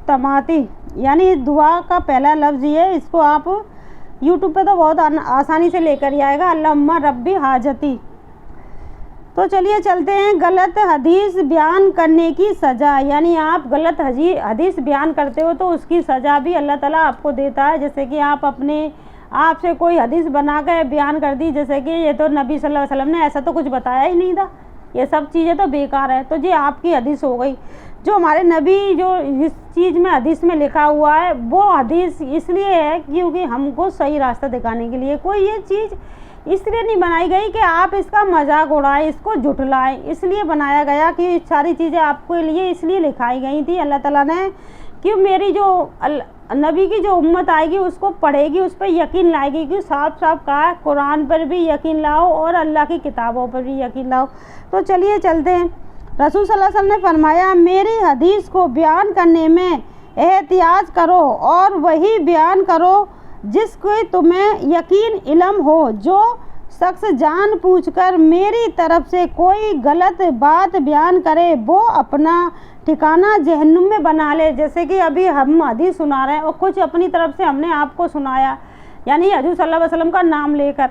Speaker 1: तमाती, यानी इस दुआ का पहला लफ्ज़ ये, इसको आप यूट्यूब पे तो बहुत आसानी से लेकर ही आएगा, अल्लाहुम्मा रब्बी हाजती। तो चलिए चलते हैं गलत हदीस बयान करने की सज़ा, यानी आप गलत हदीस बयान करते हो तो उसकी सज़ा भी अल्लाह ताला आपको देता है। जैसे कि आप आपसे कोई हदीस बना कर बयान कर दी, जैसे कि ये तो नबी सल्लल्लाहु अलैहि वसल्लम ने ऐसा तो कुछ बताया ही नहीं था, ये सब चीज़ें तो बेकार है, तो ये आपकी हदीस हो गई। जो हमारे नबी जो इस चीज़ में हदीस में लिखा हुआ है वो हदीस इसलिए है क्योंकि हमको सही रास्ता दिखाने के लिए, कोई ये चीज़ इसलिए नहीं बनाई गई कि आप इसका मजाक उड़ाएं, इसको झुठलाएं, इसलिए बनाया गया कि सारी चीज़ें आपके लिए इसलिए लिखाई गई थी अल्लाह ताला ने कि मेरी जो नबी की जो उम्मत आएगी उसको पढ़ेगी, उस पर यकीन लाएगी, कि साफ साफ कहा है कुरान पर भी यकीन लाओ और अल्लाह की किताबों पर भी यकीन लाओ। तो चलिए चलते हैं। रसूल सल्लल्लाहु अलैहि वसल्लम ने फरमाया मेरी हदीस को बयान करने में एहतियात करो और वही बयान करो जिसको तुम्हें यकीन इल्म हो। जो शख्स जान पूछकर मेरी तरफ से कोई गलत बात बयान करे वो अपना ठिकाना जहन्नुम में बना ले। जैसे कि अभी हम हदीस सुना रहे हैं और कुछ अपनी तरफ से हमने आपको सुनाया, यानी हजूर सल्लल्लाहु अलैहि वसल्लम का नाम लेकर,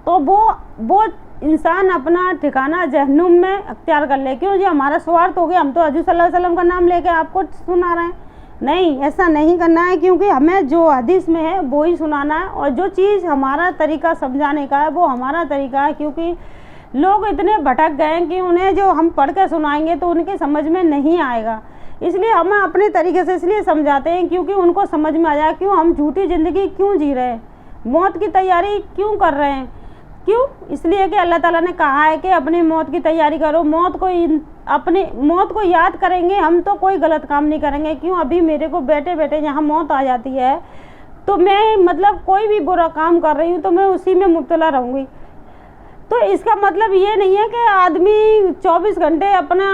Speaker 1: तो वो इंसान अपना ठिकाना जहन्नुम में अख्तियार कर ले। क्यों? जो हमारा स्वार्थ हो गया, हम तो हजूर सल्लल्लाहु अलैहि वसल्लम का नाम लेके आपको सुना रहे हैं। नहीं, ऐसा नहीं करना है, क्योंकि हमें जो हदीस में है वो ही सुनाना है और जो चीज़ हमारा तरीका समझाने का है वो हमारा तरीका है। क्योंकि लोग इतने भटक गए हैं कि उन्हें जो हम पढ़ के सुनाएंगे तो उनके समझ में नहीं आएगा, इसलिए हम अपने तरीके से इसलिए समझाते हैं क्योंकि उनको समझ में आ जाए। क्यों हम झूठी ज़िंदगी क्यों जी रहे हैं, मौत की तैयारी क्यों कर रहे हैं? क्यों? इसलिए कि अल्लाह ताला ने कहा है कि अपनी मौत की तैयारी करो, अपनी मौत को याद करेंगे हम तो कोई गलत काम नहीं करेंगे। क्यों? अभी मेरे को बैठे बैठे यहाँ मौत आ जाती है तो मैं मतलब कोई भी बुरा काम कर रही हूँ तो मैं उसी में मुब्तला रहूँगी। तो इसका मतलब ये नहीं है कि आदमी 24 घंटे अपना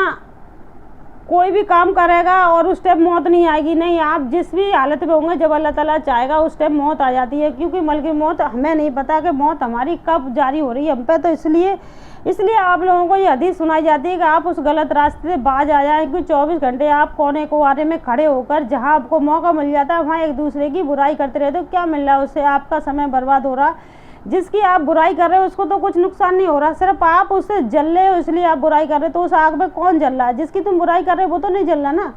Speaker 1: कोई भी काम करेगा और उस टाइम मौत नहीं आएगी। नहीं, आप जिस भी हालत में होंगे जब अल्लाह ताला चाहेगा उस टाइम मौत आ जाती है। क्योंकि मलकी मौत हमें नहीं पता कि मौत हमारी कब जारी हो रही है हम पे, तो इसलिए आप लोगों को ये हदीस सुनाई जाती है कि आप उस गलत रास्ते से बाज आ जाएं। क्योंकि 24 घंटे आप कोने कोने में खड़े होकर जहाँ आपको मौका मिल जाता है वहाँ एक दूसरे की बुराई करते रहते हो। क्या मिल रहा है उससे? आपका समय बर्बाद हो रहा। जिसकी आप बुराई कर रहे हो उसको तो कुछ नुकसान नहीं हो रहा, सिर्फ आप उससे जल रहे हो इसलिए आप बुराई कर रहे हो। तो उस आग में कौन जल रहा है? जिसकी तुम बुराई कर रहे हो वो तो नहीं जल रहा ना,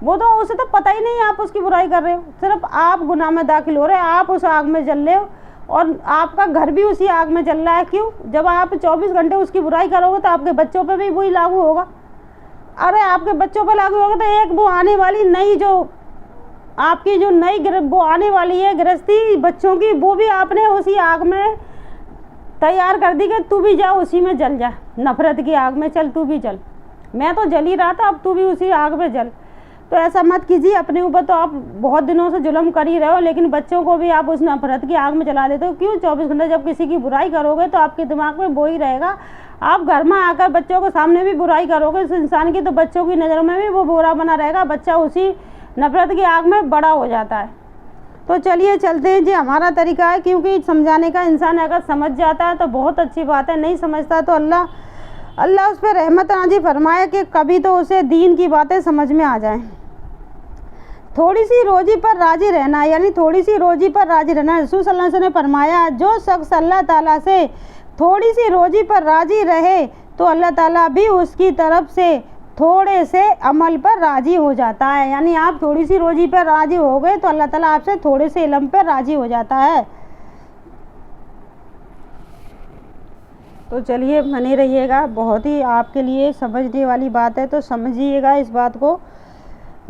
Speaker 1: वो तो उसे तो पता ही नहीं है आप उसकी बुराई कर रहे हो, सिर्फ आप गुनाह में दाखिल हो रहे हो, आप उस आग में जल रहे हो और आपका घर भी उसी आग में जल रहा है। क्यों? जब आप 24 घंटे उसकी बुराई करोगे तो आपके बच्चों पर भी वही लागू होगा। अरे आपके बच्चों पर लागू होगा तो एक वो आने वाली नई जो आपकी जो नई वो आने वाली है गृहस्थी बच्चों की, वो भी आपने उसी आग में तैयार कर दी कि तू भी जा उसी में जल जा, नफरत की आग में चल, तू भी जल। मैं तो जल ही रहा था, अब तू भी उसी आग में जल। तो ऐसा मत कीजिए अपने ऊपर, तो आप बहुत दिनों से जुल्म कर ही रहे हो लेकिन बच्चों को भी आप उस नफरत की आग में जला देते हो। क्यों? 24 घंटे जब किसी की बुराई करोगे तो आपके दिमाग में वो ही रहेगा। आप घर में आकर बच्चों के सामने भी बुराई करोगे उस इंसान की तो बच्चों की नज़रों में भी वो बुरा बना रहेगा, बच्चा उसी नफरत की आग में बड़ा हो जाता है। तो चलिए चलते हैं। जी हमारा तरीका है, क्योंकि समझाने का इंसान अगर समझ जाता है तो बहुत अच्छी बात है, नहीं समझता तो अल्लाह उस पर रहमत नाज़िल फरमाए कि कभी तो उसे दीन की बातें समझ में आ जाएं। थोड़ी सी रोजी पर राजी रहना, यानी थोड़ी सी रोजी पर राजी रहना। रसूल सल्लल्लाहु अलैहि वसल्लम ने फरमाया जो शख्स अल्लाह ताला से थोड़ी सी रोजी पर राजी रहे तो अल्लाह ताला भी उसकी तरफ से थोड़े से अमल पर राजी हो जाता है। यानी आप थोड़ी सी रोजी पर राजी हो गए तो अल्लाह ताला आपसे थोड़े से इल्म पर राजी हो जाता है। तो चलिए बने रहिएगा, बहुत ही आपके लिए समझने वाली बात है तो समझिएगा इस बात को।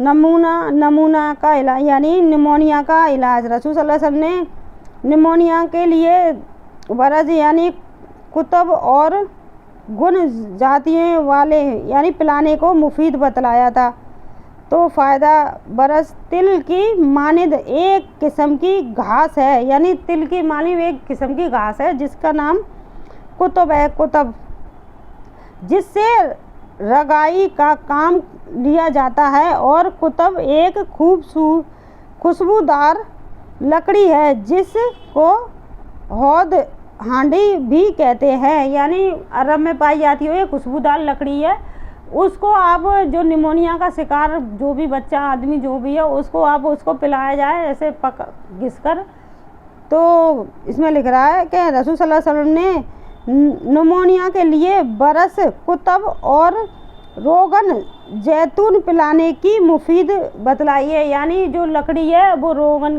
Speaker 1: नमूना का इलाज, यानी निमोनिया का इलाज। रसूल सल्लल्लाहु अलैहि वसल्लम ने निमोनिया के लिए वरज यानी कुतब और गुण जातियों वाले यानी पिलाने को मुफीद बतलाया था। तो फ़ायदा बरस तिल की मानिद एक किस्म की घास है, यानी तिल की मानिद एक किस्म की घास है जिसका नाम कुतुब है कुतुब, जिससे रगाई का काम लिया जाता है। और कुतुब एक खुशबूदार लकड़ी है जिसको हौद हांडी भी कहते हैं, यानी अरब में पाई जाती है, ये खुशबूदार लकड़ी है। उसको आप जो निमोनिया का शिकार जो भी बच्चा आदमी जो भी है उसको आप उसको पिलाया जाए ऐसे घिस कर। तो इसमें लिख रहा है कि रसूल सल्लल्लाहु अलैहि वसल्लम ने निमोनिया के लिए बरस, कुतुब और रोगन जैतून पिलाने की मुफीद बतलाई है। यानी जो लकड़ी है वो रोगन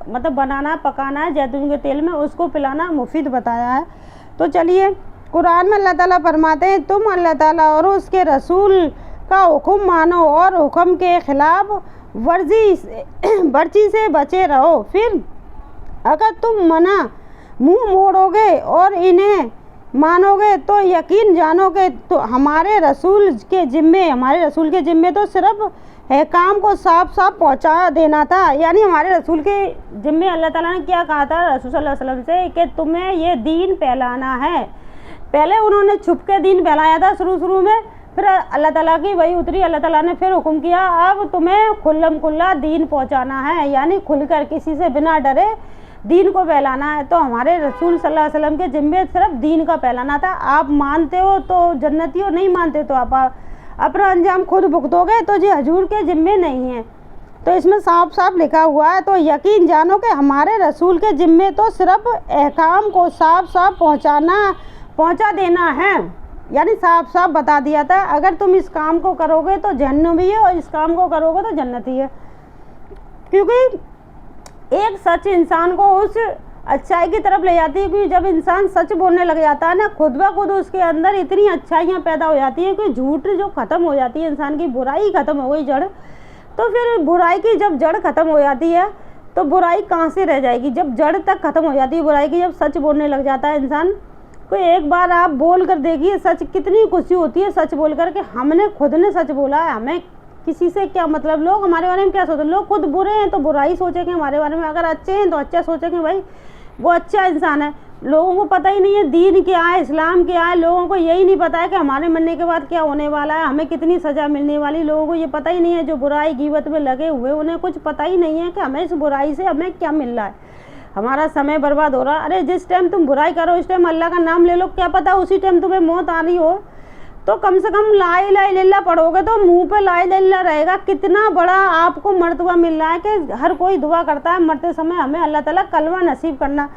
Speaker 1: मतलब बनाना पकाना है जैतून के तेल में, उसको पिलाना मुफीद बताया है। तो चलिए, कुरान में अल्लाह ताला फरमाते हैं तुम अल्लाह ताला और उसके रसूल का हुक्म मानो और हुक्म के खिलाफ वर्जी से बचे रहो। फिर अगर तुम मुंह मोड़ोगे और इन्हें मानोगे तो यकीन जानोगे तो हमारे रसूल के जिम्मे तो सिर्फ काम को साफ साफ पहुंचा देना था। यानी हमारे रसूल के जिम्मे अल्लाह ताला ने क्या कहा था रसूल सल्लल्लाहु अलैहि वसल्लम से कि तुम्हें ये दीन फैलाना है। पहले उन्होंने छुप के दीन फैलाया था शुरू में, फिर अल्लाह ताला की वही उतरी, अल्लाह ताला ने फिर हुक्म किया अब तुम्हें खुल्लम खुल्ला दीन पहुंचाना है, यानी खुलकर किसी से बिना डरे दीन को फैलाना है। तो हमारे रसूल सल्लल्लाहु अलैहि वसल्लम के जिम्मे सिर्फ दीन का फैलाना था। आप मानते हो तो जन्नती हो, नहीं मानते तो आप अपना अंजाम खुद भुगतोगे, तो जी हजूर के जिम्मे नहीं है। तो इसमें साफ साफ लिखा हुआ है तो यकीन जानो कि हमारे रसूल के जिम्मे तो सिर्फ अहकाम को साफ साफ पहुंचा देना है। यानी साफ साफ बता दिया था अगर तुम इस काम को करोगे तो जहन्नमी है और इस काम को करोगे तो जन्नती है। क्योंकि एक सच इंसान को उस अच्छाई की तरफ ले जाती है, क्योंकि जब इंसान सच बोलने लग जाता है ना खुद ब खुद उसके अंदर इतनी अच्छाइयाँ पैदा हो जाती है कि झूठ जो ख़त्म हो जाती है, इंसान की बुराई ख़त्म हो गई जड़। तो फिर बुराई की जब जड़ ख़त्म हो जाती है तो बुराई कहाँ से रह जाएगी, जब जड़ तक ख़त्म हो जाती है बुराई की, जब सच बोलने लग जाता है इंसान। कोई एक बार आप बोल कर देखिए सच, कितनी खुशी होती है सच बोल कर के हमने खुद ने सच बोला है। हमें किसी से क्या मतलब, लोग हमारे बारे में क्या सोचते, लोग खुद बुरे हैं तो बुराई सोचेंगे हमारे बारे में, अगर अच्छे हैं तो अच्छा सोचेंगे भाई वो अच्छा इंसान है। लोगों को पता ही नहीं है दीन क्या है, इस्लाम क्या है, लोगों को यही नहीं पता है कि हमारे मरने के बाद क्या होने वाला है, हमें कितनी सज़ा मिलने वाली। लोगों को ये पता ही नहीं है, जो बुराई गीबत में लगे हुए उन्हें कुछ पता ही नहीं है कि हमें इस बुराई से हमें क्या मिल रहा है, हमारा समय बर्बाद हो रहा है। अरे जिस टाइम तुम बुराई करो उस टाइम अल्लाह का नाम ले लो, क्या पता उसी टाइम तुम्हें मौत आ रही हो। तो कम से कम ला इलाहा इल्लल्लाह पढ़ोगे तो मुंह पे ला इलाहा इल्लल्लाह रहेगा। कितना बड़ा आपको मर्तबा मिल रहा है कि हर कोई दुआ करता है मरते समय हमें अल्लाह ताला कलमा नसीब करना।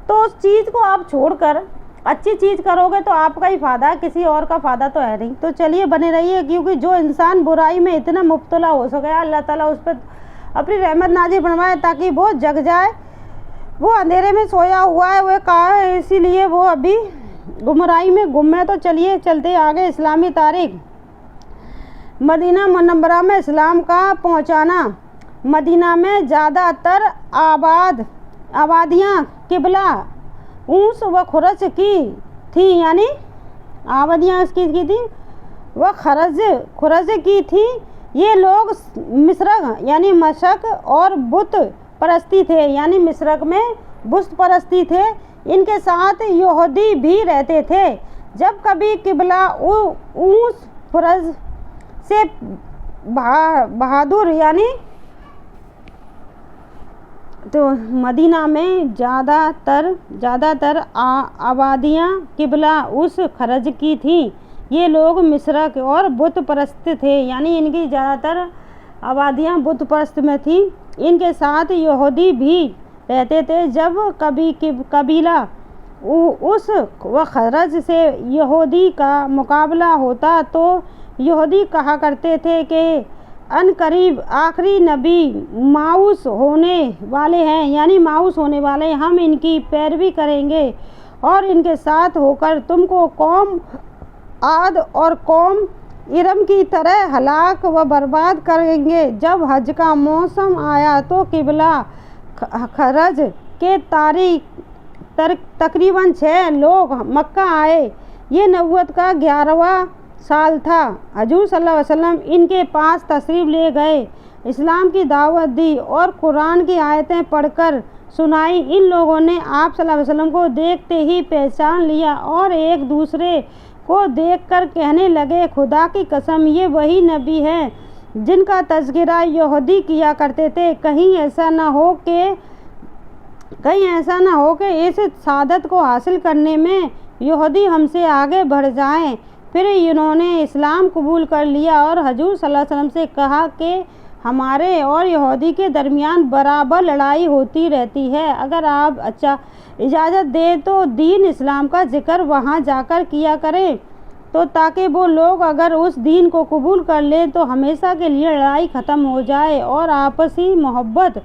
Speaker 1: तो उस चीज़ को आप छोड़कर अच्छी चीज़ करोगे तो आपका ही फ़ायदा है, किसी और का फ़ायदा तो है नहीं। तो चलिए बने रहिए, क्योंकि जो इंसान बुराई में इतना मुब्तला हो सके अल्लाह ताला उस पर अपनी रहमत नाज़िल फरमाए ताकि वो जग जाए। वो अंधेरे में सोया हुआ है, वो कहा है इसीलिए वो अभी गुमराही में गुम है। तो चलिए चलते आगे। इस्लामी तारीख, मदीना मुनव्वरा में इस्लाम का पहुंचाना। मदीना में ज़्यादातर आबादियाँ किबला ऊस व खुरज की थी, यानी आबादियाँ इसकी की थी वह खुरज की थी। ये लोग मिस्रक यानी मशक और बुत परस्ती थे, यानी मिस्रक में बुत परस्ती थे। इनके साथ यहूदी भी रहते थे। जब कभी किबला ऊस खुरज से बहादुर यानी तो मदीना में ज़्यादातर आबादियाँ किबला उस खरज की थी। ये लोग मिस्रक और बुत परस्त थे, यानी इनकी ज़्यादातर आबादियाँ बुत परस्त में थी। इनके साथ यहूदी भी रहते थे। जब कभी कबीला उस व खरज से यहूदी का मुकाबला होता तो यहूदी कहा करते थे कि अनकरीब आखिरी नबी मायूस होने वाले हैं, यानी मायूस होने वाले, हम इनकी पैरवी करेंगे और इनके साथ होकर तुमको कौम आद और कौम इरम की तरह हलाक व बर्बाद करेंगे। जब हज का मौसम आया तो किबला खरज के तकरीबन 6 लोग मक्का आए। ये नबूवत का 11वां साल था। हजूर सल्लल्लाहु अलैहि वसल्लम इनके पास तशरीफ़ ले गए, इस्लाम की दावत दी और कुरान की आयतें पढ़कर सुनाई। इन लोगों ने आप सल्लल्लाहु अलैहि वसल्लम को देखते ही पहचान लिया और एक दूसरे को देखकर कहने लगे, खुदा की कसम ये वही नबी है जिनका तज़किरा यहूदी किया करते थे। कहीं ऐसा न हो कि इस सादत को हासिल करने में यहूदी हमसे आगे बढ़ जाएं। फिर इन्होंने इस्लाम कबूल कर लिया और हजूर सल्लल्लाहु अलैहि वसल्लम से कहा कि हमारे और यहूदी के दरमियान बराबर लड़ाई होती रहती है। अगर आप इजाज़त दें तो दीन इस्लाम का जिक्र वहाँ जाकर किया करें, तो ताकि वो लोग अगर उस दीन को कबूल कर लें तो हमेशा के लिए लड़ाई ख़त्म हो जाए और आपसी मोहब्बत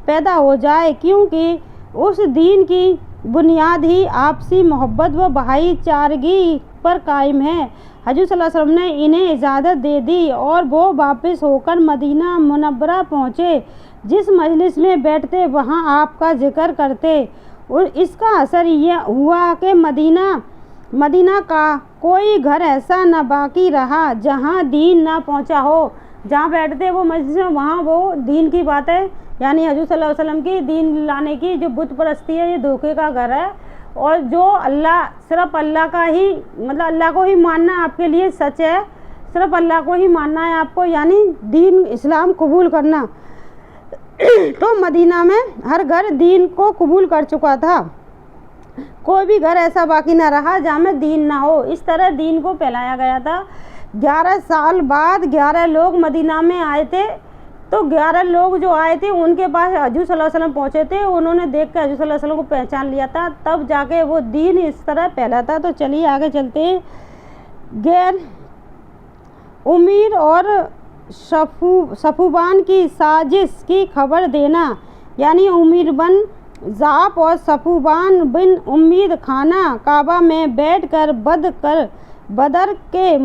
Speaker 1: पैदा हो जाए, क्योंकि उस दीन की बुनियाद ही आपसी मोहब्बत व भाईचारगी पर कायम है। हजूर सल्लल्लाहु अलैहि वसल्लम ने इन्हें इजाज़त दे दी और वो वापस होकर मदीना मुनव्वरा पहुँचे। जिस मजलिस में बैठते वहाँ आपका जिक्र करते। और इसका असर यह हुआ कि मदीना का कोई घर ऐसा न बाकी रहा जहाँ दीन न पहुँचा हो। जहाँ बैठते वो मस्जिद में, वहाँ वो दीन की बातें, यानी हजूर सल्लल्लाहु अलैहि वसल्लम की दीन लाने की जो बुत परस्ती है, ये धोखे का घर है। और जो अल्लाह, सिर्फ अल्लाह का ही, मतलब अल्लाह को ही मानना आपके लिए सच है, सिर्फ अल्लाह को ही मानना है आपको, यानी दीन इस्लाम कबूल करना। तो मदीना में हर घर दीन को कबूल कर चुका था, कोई भी घर ऐसा बाकी ना रहा जहाँ में दीन ना हो। इस तरह दीन को फैलाया गया था। 11 साल बाद 11 लोग मदीना में आए थे। तो 11 लोग जो आए थे उनके पास हजूर सल्लल्लाहु अलैहि वसल्लम पहुँचे थे। उन्होंने देख कर हजूर सल्लल्लाहु अलैहि वसल्लम को पहचान लिया था, तब जाके वो दीन इस तरह फैला था। तो चलिए आगे चलते हैं। गैर उमीर और सफुबान की साजिश की खबर देना, यानी उमीर बन ज़ाब और सफुबान बिन उम्मीद खाना काबा में बैठकर बदर के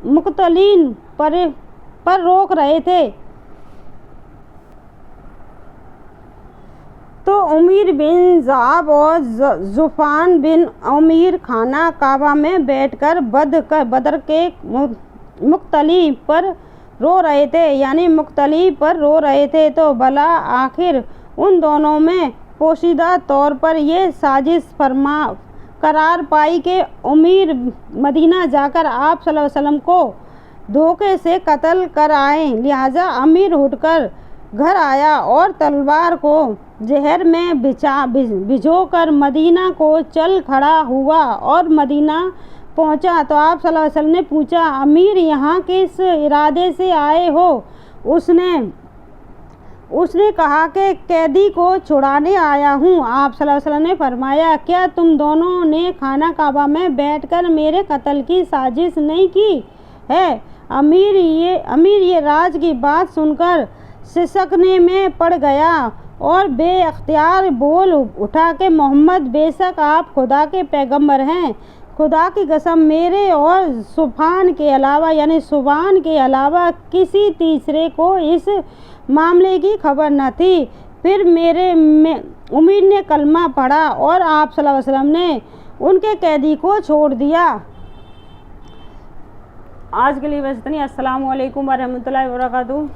Speaker 1: मुक़तलीन पर रोक रहे थे। तो उमीर बिन ज़ाब और ज़ुफ़ान बिन उमीर खाना काबा में बैठकर बदर के मुक़तली पर रो रहे थे, यानी मुक़तली पर रो रहे थे। तो भला आखिर उन दोनों में पोशीदा तौर पर यह साजिश करार पाई कि उमीर मदीना जाकर आप सल्लल्लाहु अलैहि वसल्लम को धोखे से कत्ल कर आए। लिहाजा अमीर उठकर घर आया और तलवार को जहर में भिजोकर मदीना को चल खड़ा हुआ और मदीना पहुंचा। तो आप सल्लल्लाहु अलैहि वसल्लम ने पूछा, अमीर यहाँ किस इरादे से आए हो? उसने कहा कि कैदी को छुड़ाने आया हूँ। आप सल्लल्लाहु अलैहि वसल्लम ने फरमाया, क्या तुम दोनों ने खाना काबा में बैठकर मेरे कत्ल की साजिश नहीं की है? अमीर ये राज की बात सुनकर सिसकने में पड़ गया और बेअख्तियार बोल उठा कि मोहम्मद, बेशक आप खुदा के पैगंबर हैं। खुदा की कसम, मेरे और सुभान के अलावा, यानी सुभान के अलावा किसी तीसरे को इस मामले की खबर न थी। फिर उमीर ने कलमा पढ़ा और आप सल्लल्लाहु अलैहि वसल्लम ने उनके कैदी को छोड़ दिया। आज के लिए बस इतनी। अस्सलामु अलैकुम वरहमतुल्लाहि वबरकातुहू।